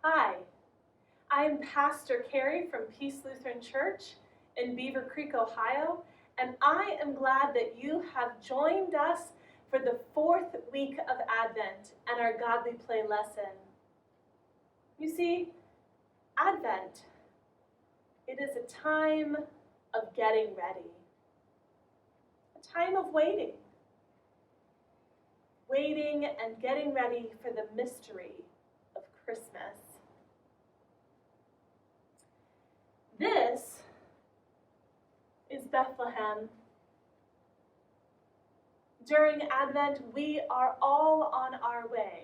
Hi, I am Pastor Carey from Peace Lutheran Church in Beaver Creek, Ohio, and I am glad that you have joined us for the fourth week of Advent and our Godly Play lesson. You see, Advent, it is a time of getting ready, a time of waiting and getting ready for the mystery of Christmas. This is Bethlehem. During Advent, we are all on our way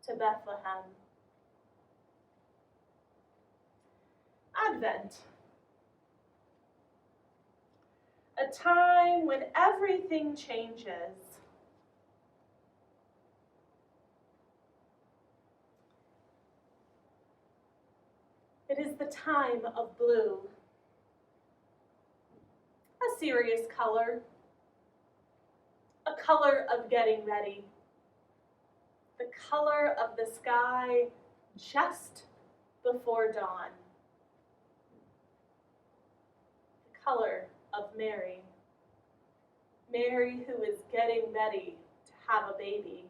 to Bethlehem. Advent, a time when everything changes. It is the time of blue, a serious color, a color of getting ready, the color of the sky just before dawn, the color of Mary, Mary who is getting ready to have a baby,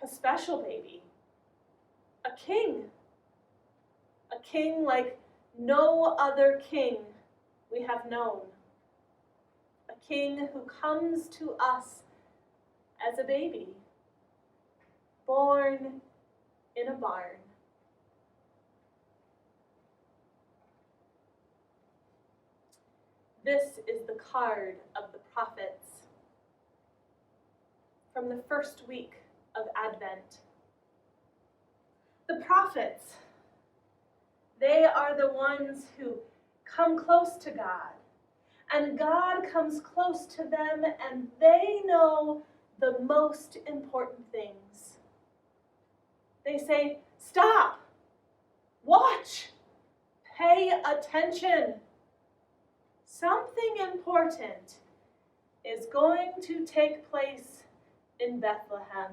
a special baby, a king like no other king we have known, a king who comes to us as a baby, born in a barn. This is the card of the prophets from the first week of Advent. The prophets, they are the ones who come close to God, and God comes close to them, and they know the most important things. They say, stop, watch, pay attention. Something important is going to take place in Bethlehem.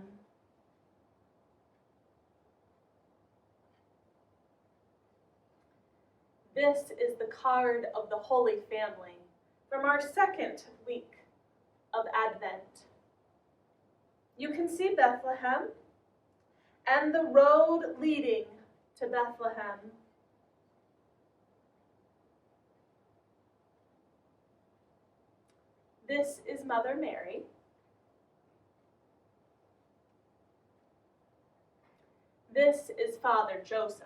This is the card of the Holy Family from our second week of Advent. You can see Bethlehem and the road leading to Bethlehem. This is Mother Mary. This is Father Joseph.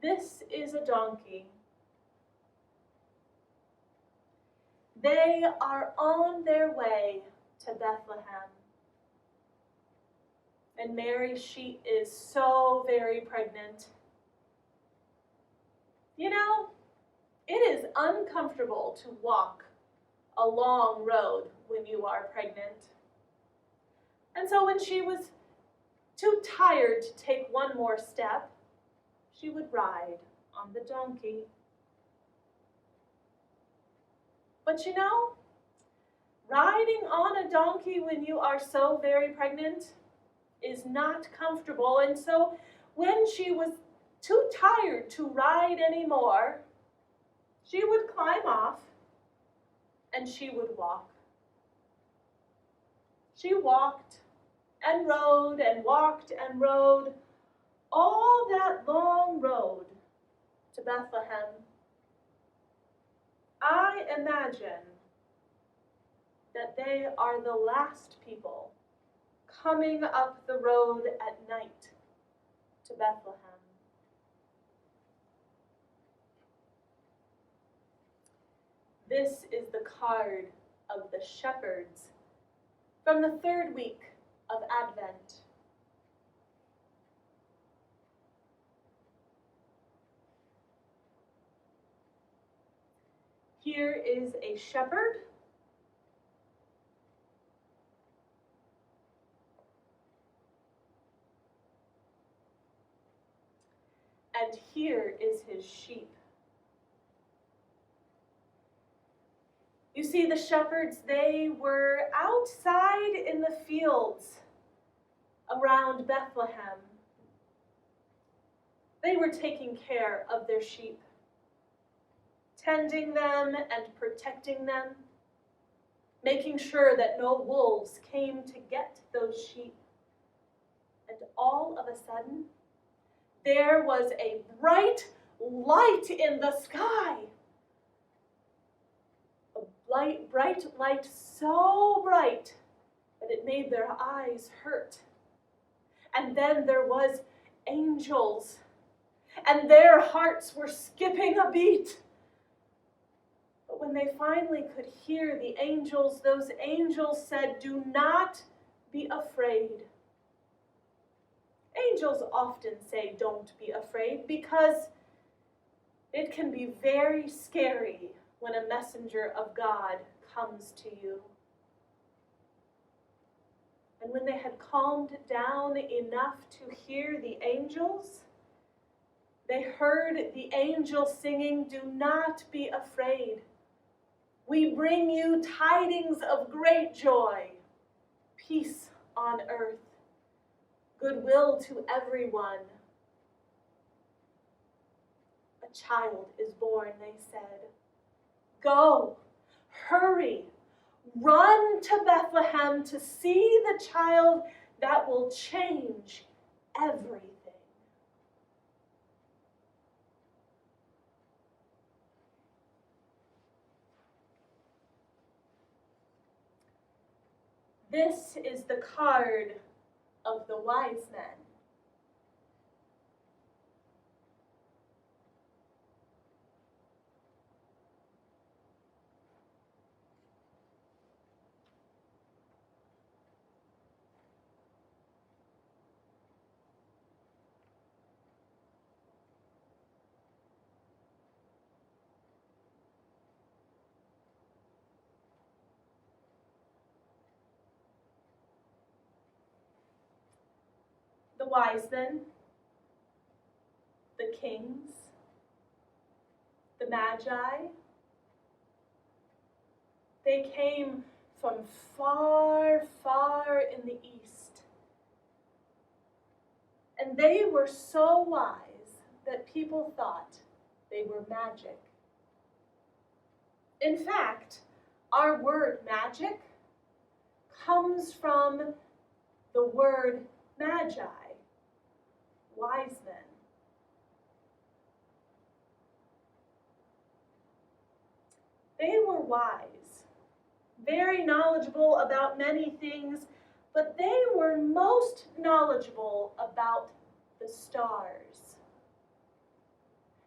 This is a donkey. They are on their way to Bethlehem. And Mary, she is so very pregnant. You know, it is uncomfortable to walk a long road when you are pregnant. And so when she was too tired to take one more step, she would ride on the donkey. But you know, riding on a donkey when you are so very pregnant is not comfortable. And so when she was too tired to ride anymore, she would climb off and she would walk. She walked and rode and walked and rode all that long road to Bethlehem. I imagine that they are the last people coming up the road at night to Bethlehem. This is the card of the shepherds from the third week of Advent. Here is a shepherd. And here is his sheep. You see, the shepherds, they were outside in the fields around Bethlehem. They were taking care of their sheep, tending them and protecting them, making sure that no wolves came to get those sheep. And all of a sudden, there was a bright light in the sky. A bright light, so bright that it made their eyes hurt. And then there was angels, and their hearts were skipping a beat. But when they finally could hear the angels, those angels said, "Do not be afraid." Angels often say, "Don't be afraid," because it can be very scary when a messenger of God comes to you. And when they had calmed down enough to hear the angels, they heard the angel singing, "Do not be afraid. We bring you tidings of great joy, peace on earth, goodwill to everyone. A child is born," they said. "Go, hurry, run to Bethlehem to see the child that will change everything." This is the card of the wise men. The wise men, the kings, the magi, they came from far, far in the east. And they were so wise that people thought they were magic. In fact, our word magic comes from the word magi, wise men. They were wise, very knowledgeable about many things, but they were most knowledgeable about the stars.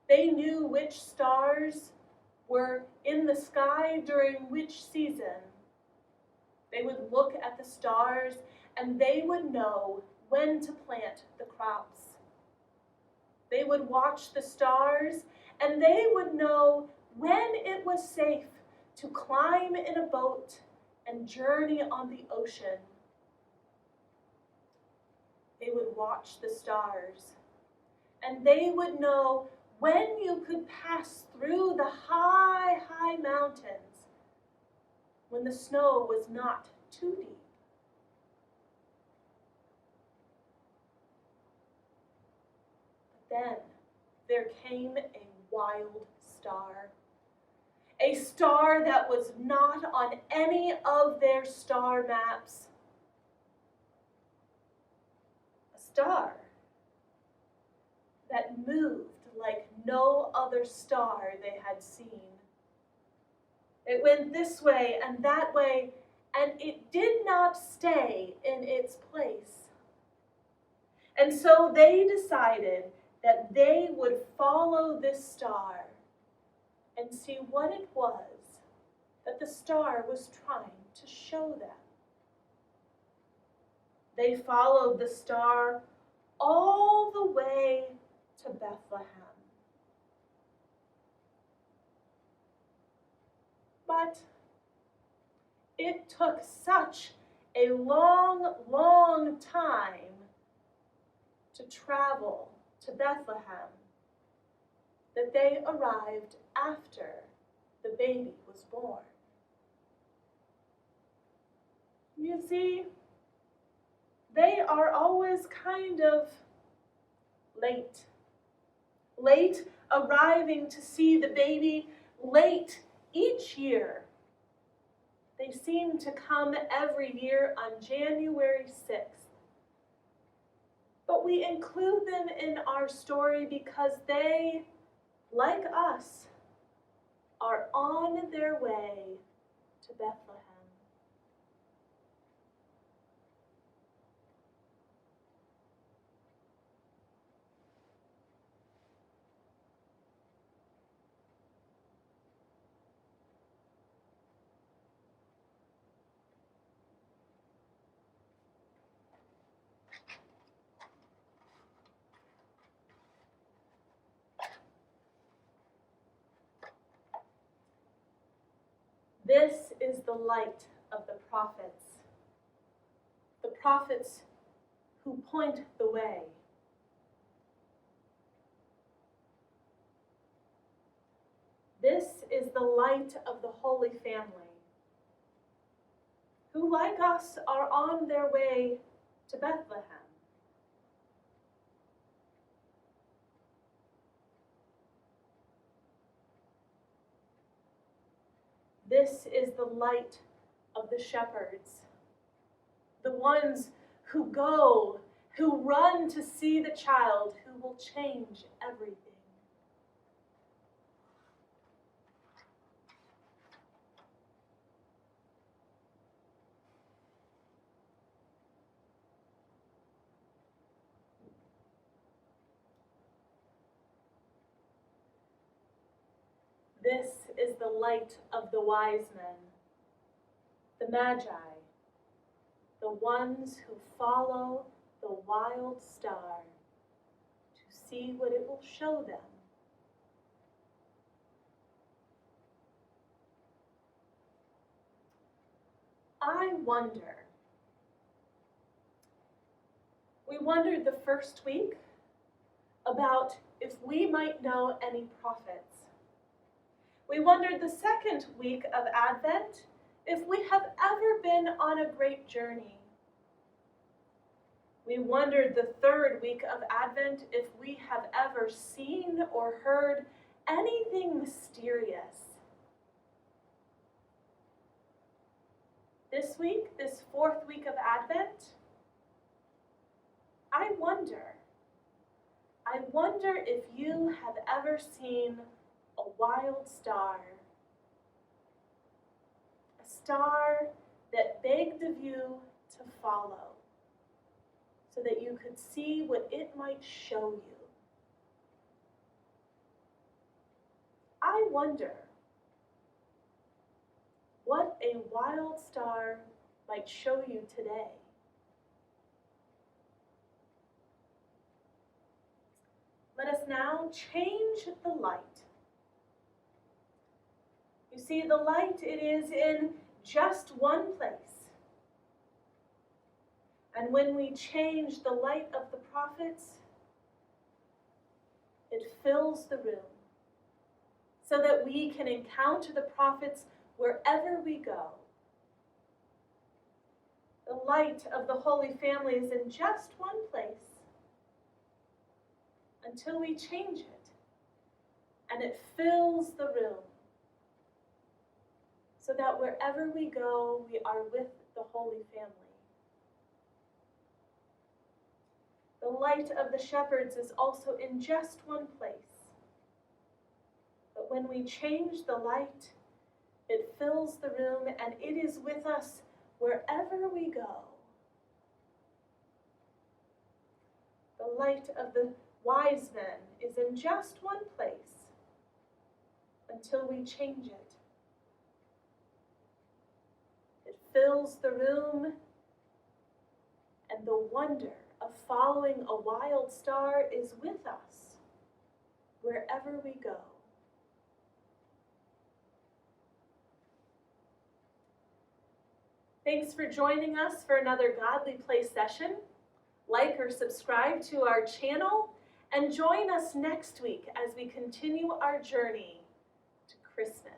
They knew which stars were in the sky during which season. They would look at the stars and they would know when to plant the crops. They would watch the stars and they would know when it was safe to climb in a boat and journey on the ocean. They would watch the stars and they would know when you could pass through the high, high mountains when the snow was not too deep. Then there came a wild star. A star that was not on any of their star maps. A star that moved like no other star they had seen. It went this way and that way, and it did not stay in its place. And so they decided that they would follow this star and see what it was that the star was trying to show them. They followed the star all the way to Bethlehem. But it took such a long, long time to travel to Bethlehem that they arrived after the baby was born. You see, they are always kind of late. Late arriving to see the baby, late each year. They seem to come every year on January 6th. But we include them in our story because they, like us, are on their way to Bethlehem. This is the light of the prophets who point the way. This is the light of the Holy Family, who, like us, are on their way to Bethlehem. This is the light of the shepherds, the ones who go, who run to see the child who will change everything. This is the light of the wise men, the Magi, the ones who follow the wild star to see what it will show them. I wonder. We wondered the first week about if we might know any prophets. We wondered the second week of Advent if we have ever been on a great journey. We wondered the third week of Advent if we have ever seen or heard anything mysterious. This week, this fourth week of Advent, I wonder if you have ever seen a wild star. A star that begged of you to follow so that you could see what it might show you. I wonder what a wild star might show you today. Let us now change the light. You see, the light, it is in just one place. And when we change the light of the prophets, it fills the room so that we can encounter the prophets wherever we go. The light of the Holy Family is in just one place until we change it, and it fills the room so that wherever we go, we are with the Holy Family. The light of the shepherds is also in just one place. But when we change the light, it fills the room and it is with us wherever we go. The light of the wise men is in just one place until we change it. It fills the room, and the wonder of following a wild star is with us wherever we go. Thanks for joining us for another Godly Play session. Like or subscribe to our channel and join us next week as we continue our journey to Christmas.